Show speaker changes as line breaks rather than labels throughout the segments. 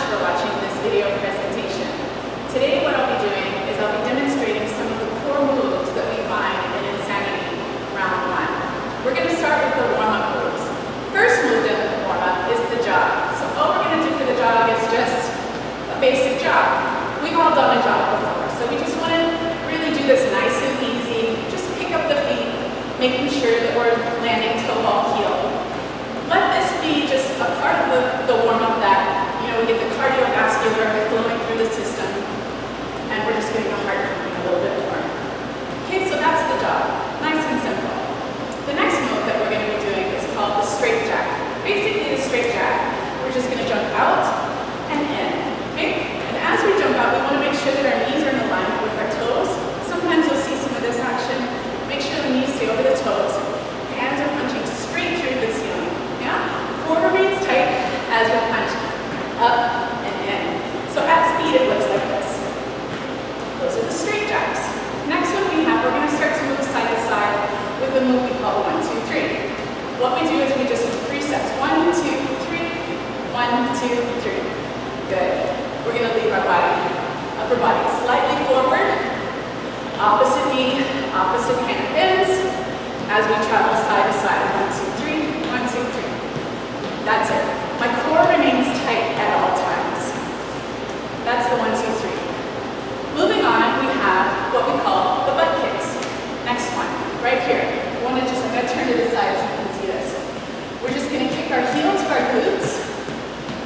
for watching this video presentation. Today what I'll be doing is I'll be demonstrating some of the core moves that we find in Insanity Round 1. We're going to start with the warm-up moves. First move in the warm-up is the jog. So all we're going to do for the jog is just a basic jog. We've all done a jog before, so we just want to really do this nice and easy. Just pick up the feet, making sure that we're landing toe ball heel. Let this be just a part of the warm-up that, we get the cardiovascular flowing through the system, and we're just getting the heart pumping a little bit more. Okay, so that's the jog. Nice and simple. The next move that we're going to be doing is called the straight jack. Basically, the straight jack, we're just going to jump out and in. Okay? And as we jump out, we want to make sure that our knees are in alignment with our toes. Sometimes you'll see some of this action. Make sure the knees stay over the toes. Hands are punching straight through the ceiling. Yeah? Core remains tight as we punch up and in. So at speed, it looks like this. Those are the straight jacks. Next one we're going to start to move side to side with a move we call 1, 2, 3. What we do is we just do 3 steps. 1, 2, 3. 1, 2, 3. Good. We're going to leave our upper body slightly forward. Opposite knee, opposite hand bends as we travel side to side. 1, 2, 3. 1, 2, 3. That's it. My core remains tight at all times. That's the 1, 2, 3. Moving on, we have what we call the butt kicks. Next one, right here. I'm going to turn to the side so you can see this. We're just going to kick our heels to our glutes.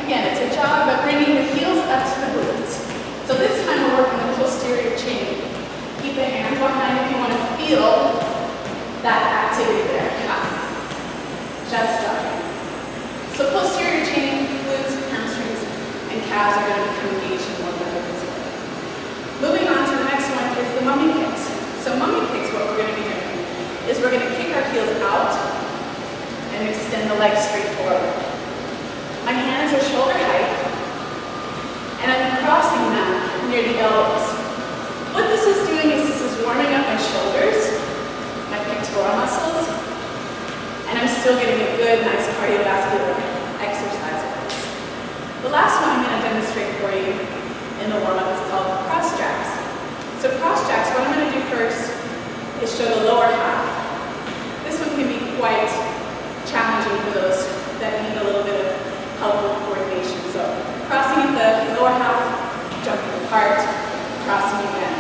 Again, it's a jog, but bringing the heels up to the glutes. So this time we're working the posterior chain. Keep the hands behind if you want to feel that activity there. Just starting. So posterior chain, glutes, hamstrings, and calves are going to become engaged in more better this way. Moving on to the next one is the mummy kicks. So mummy kicks, what we're going to be doing is we're going to kick our heels out and extend the legs straight forward. My hands are shoulder height, and I'm crossing them near the elbows. What this is doing is this is warming up my shoulders, my pectoral muscles, and I'm still getting a good, nice cardiovascular exercise with this. The last one I'm going to demonstrate for you in the warm-up is called cross jacks. So cross jacks, what I'm going to do first is show the lower half. This one can be quite challenging for those that need a little bit of help with coordination. So crossing the lower half, jumping apart, crossing again,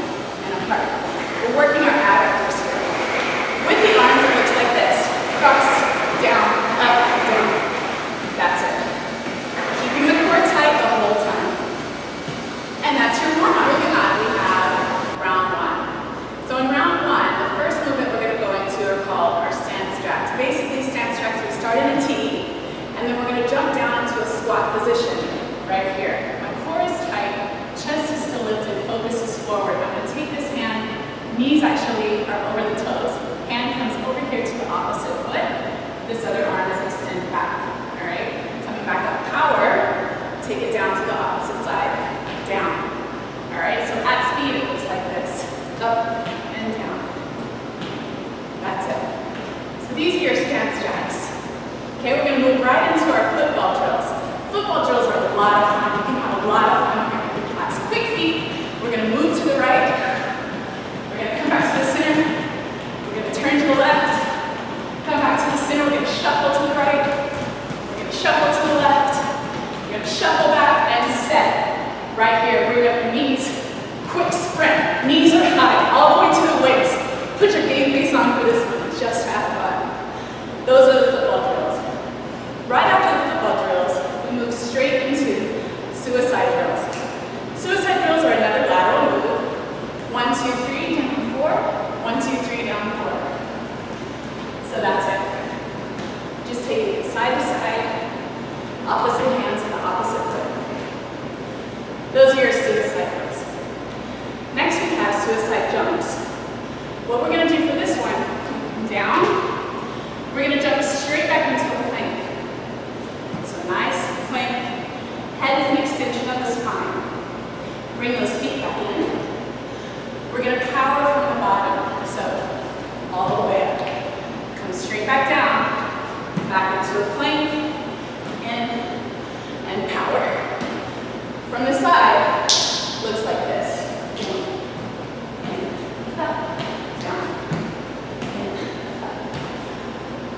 and apart. We're working our adductors here. With the arms, it looks like this. Cross, down, up, down. That's it. Keeping the core tight the whole time. And that's your warm-up. Moving on, we have round 1. So in round 1, the first movement we're going to go into are called our stance jacks. Basically, stance jacks, we start in a T, and then we're going to jump down into a squat position right here. My core is tight, chest is still lifted, focus is forward. I'm going to take this hand, knees actually are over the toes. Hand comes over here to the opposite foot. This other arm is extended back. All right? Coming back up. Power. Take it down to the opposite side. Down. All right? So at speed, it looks like this. Up and down. That's it. So these are your stance jacks. Okay, we're going to move right into our football drills. Football drills are a lot of fun. You can have a lot of fun here in the class. Quick feet. We're going to move to the right. We're going to come back to the center. We're going to turn to the left. Come back to the center. We're going to shuffle to the right. We're going to shuffle to the left. We're going to shuffle back and set. Right here, bring up your knees. Quick sprint. Knees are high, all the way to the waist. Put your game face on for this one. Just have fun. Those are the football drills. Right after the football drills, we move straight into suicide drills.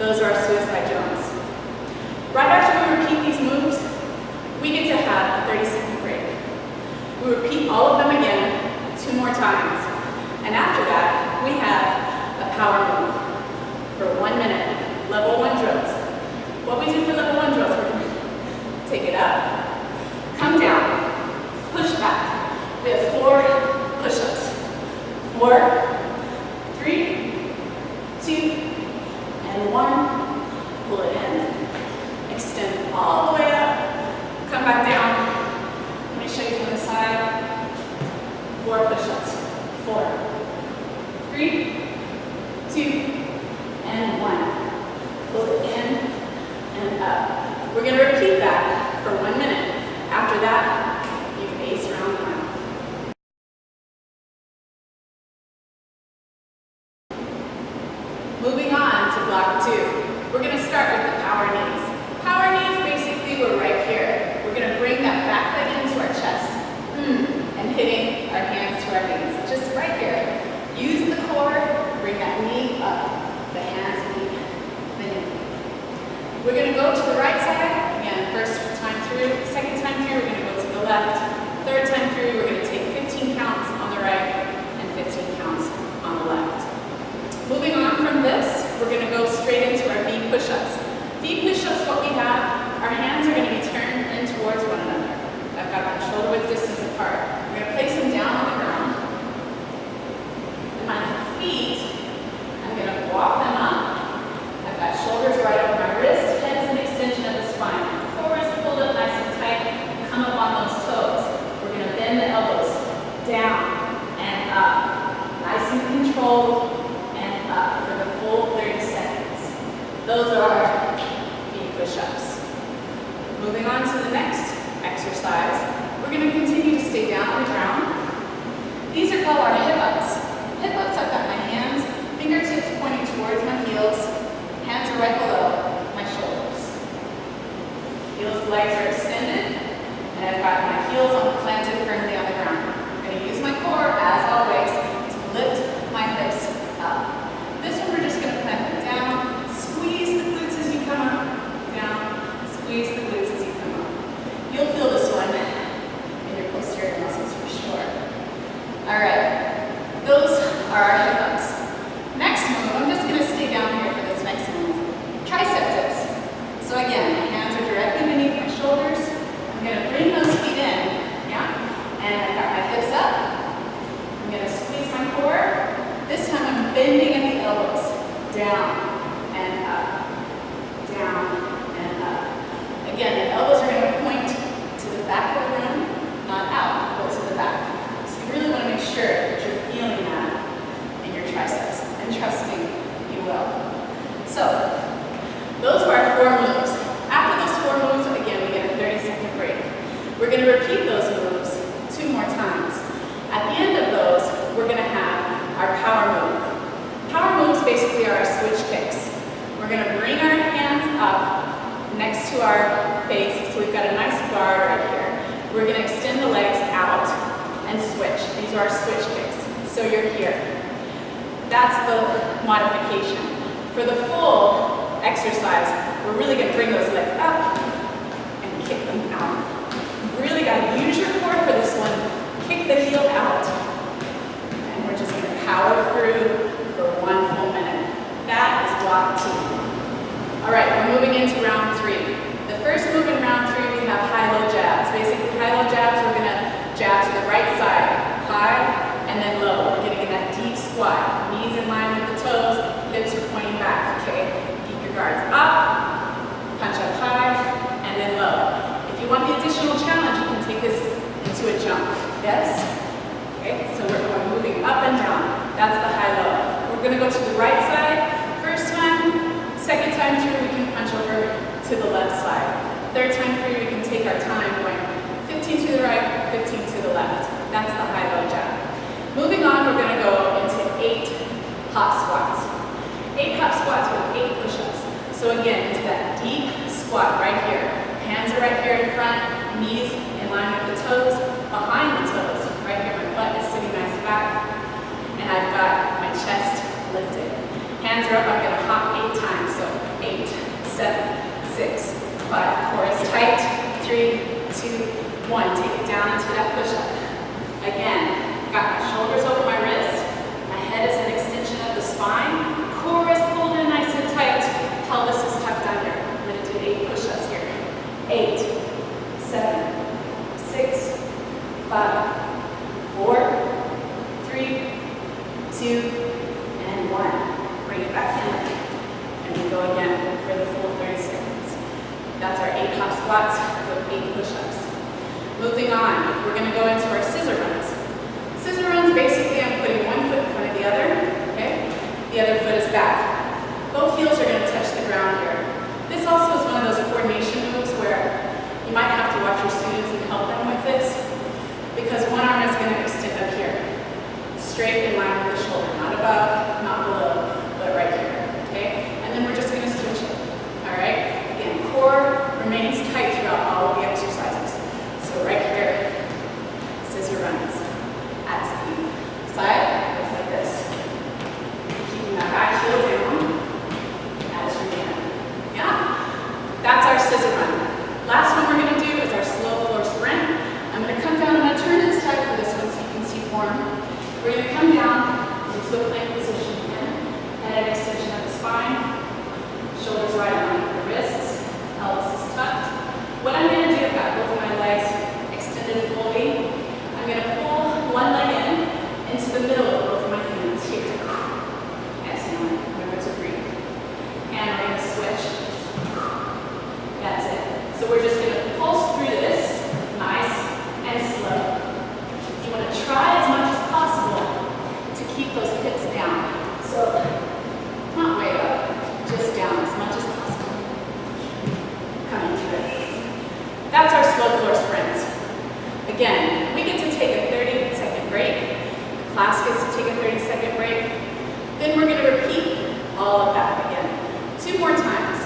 Those are our suicide jumps. Right after we repeat these moves, we get to have a 30-second break. We repeat all of them again 2 more times. And after that, we have a power move for 1 minute, level 1 drills. What we do for level 1 drills, we're going to take it up, come down, push back. We have 4 push-ups. 4, 3, 2, and 1. Pull it in, extend all the way up, come back down. Let me show you from the side. 4 push-ups. 4, 3, 2, and 1. Pull it in and up. We're going to repeat that for 1 minute. After that, you've aced round 1. Moving on to block 2. We're going to start with the power knees. Power knees, basically, we're right here. We're going to bring that back leg into our chest. And hitting our hands to our knees. Just right here. Use the core, bring that knee up. The hands meet the knee. We're going to go to the right side. Again, first time through. Second time through, we're going to go to the left. Third time through, we're going to take 15 counts on the right and 15 counts on the left. Moving on from this, we're going to go straight into our V push-ups. V push-ups, what we have, our hands are going to be turned in towards one another. I've got them shoulder width distance apart. We're going to place them down on the ground. And my feet, I'm going to walk them up. I've got shoulders right over my wrist, head is an extension of the spine. Core is pulled up nice and tight. Come up on those toes. We're going to bend the elbows down and up. Nice and controlled. For the full 30 seconds. Those are our V push-ups. Moving on to the next exercise, we're going to continue to stay down on the ground. These are called our hip-ups. Hip-ups, I've got my hands, fingertips pointing towards my heels, hands are right below my shoulders. Heels, legs are extended, and I've got my heels planted firmly on the ground. I'm going to use my core, as always, to lift my hips up. This one we're just going to plant them down, squeeze the glutes as you come up, down, squeeze the glutes as you come up. You'll feel this one in your posterior muscles for sure. Alright, those are our hip-ups. Next move, I'm just going to stay down here for this next move. Tricep dips. So again, my hands are directly beneath my shoulders. I'm going to bring those feet in, yeah? And I've got my hips up. I'm going to squeeze my core. This time I'm bending at the elbows, down and up, down and up. Again, the elbows are going to point to the back of the room, not out, but to the back. So you really want to make sure that you're feeling that in your triceps, and trust me, you will. So, those are our 4 moves. After those 4 moves, again, we get a 30-second break. We're going to repeat those moves 2 more times. At the end of those, we're going to have our power move. Power moves basically are our switch kicks. We're going to bring our hands up next to our face, so we've got a nice guard right here. We're going to extend the legs out and switch. These are our switch kicks. So you're here. That's the modification. For the full exercise, we're really going to bring those legs up and kick them out. You've really got to use your core for this one. Kick the heel out. We're just going to power through for 1 full minute. That is block 2. All right, we're moving into round 3. The first move in round 3, we have high-low jabs. Basically, high-low jabs, we're going to jab to the right side, high, and then low. We're getting in that deep squat. Knees in line with the toes, hips are pointing back, okay? Keep your guards up, punch up high, and then low. If you want the additional challenge, you can take this into a jump. Yes? Okay, so we're moving up and down. That's the high-low. We're going to go to the right side. First time, second time through, we can punch over to the left side. Third time through, we can take our time going 15 to the right, 15 to the left. That's the high-low jab. Moving on, we're going to go into 8 hop squats. 8 hop squats with 8 push-ups. So again, into that deep squat right here. Hands are right here in front, knees in line with the toes, behind the toes. Right here, my butt is sitting nice back, and I've got my chest lifted. Hands are up, I'm going to to hop 8 times. So 8, 7, 6, 5. Core is tight. 3, 2, 1. Take it down into that push-up. Again, got my shoulders over my wrist. My head is an extension of the spine. Core is pulled in nice and tight. Pelvis is tucked under. I'm going to do 8 push-ups here. 8, 7, 6, 5, 4, 3, 2, and 1. Bring it back in. And we go again for the full 30 seconds. That's our 8 hop squats with 8 push-ups. Moving on, we're going to go into our scissor runs. Scissor runs, basically I'm putting one foot in front of the other, okay? The other foot is back. Both heels are going to touch the ground here. This also is one of those coordination moves where you might have to watch your students and help them with this, because one arm is going to extend up here, straight in line with the shoulder, not above, not below, but right here, okay? And then we're just going to switch it, all right? Again, core remains tight throughout all of the exercises. So right here, scissor runs at speed. Side, goes like this. Keeping that back heel down as you can. Yeah? That's our scissor run. Last one we're going to do is our slow floor sprint. I'm going to come down, I'm going to turn this side for this one so you can see form. We're going to come down into a plank position again. Head extension of the spine. Shoulders right in line with the wrists. Pelvis is tucked. What I'm going to do, I've got both of my legs extended fully. I'm going to pull one leg in into the middle of both of my hands here. Exhale, remember to breathe. And we're going to switch. That's it. So we're just going to pulse through this, nice and slow. You want to try as much as possible to keep those hips down. So, not way up, just down as much as possible. Coming to it. That's our slow floor sprints. Again, we get to take a 30-second break. The class gets to take a 30-second break. Then we're going to repeat all of that again 2 more times.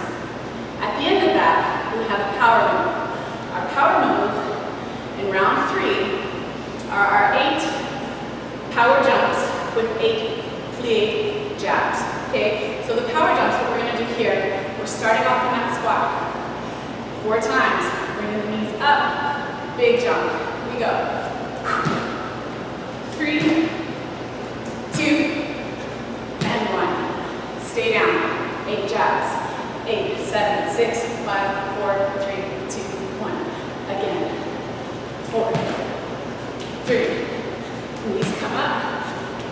At the end of that, we have a power move. Our power move in round 3 are our 8 power jumps with 8 plie jabs. Okay? So the power jumps, what we're going to do here, we're starting off in that squat. 4 times. Bringing the knees up. Big jump. We go. 3, 2, and 1. Stay down. 8 jabs. 8, 7, 6, 5, 4, 3, 2, 1. Again. 4, 3. Knees come up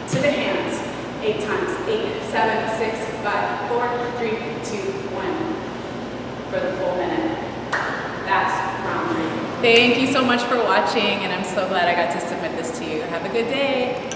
to the hands. 8 times. 8, 7, 6, 5, 4, 3, 2, 1. For the full minute. That's round 3. Thank you so much for watching, and I'm so glad I got to submit this to you. Have a good day.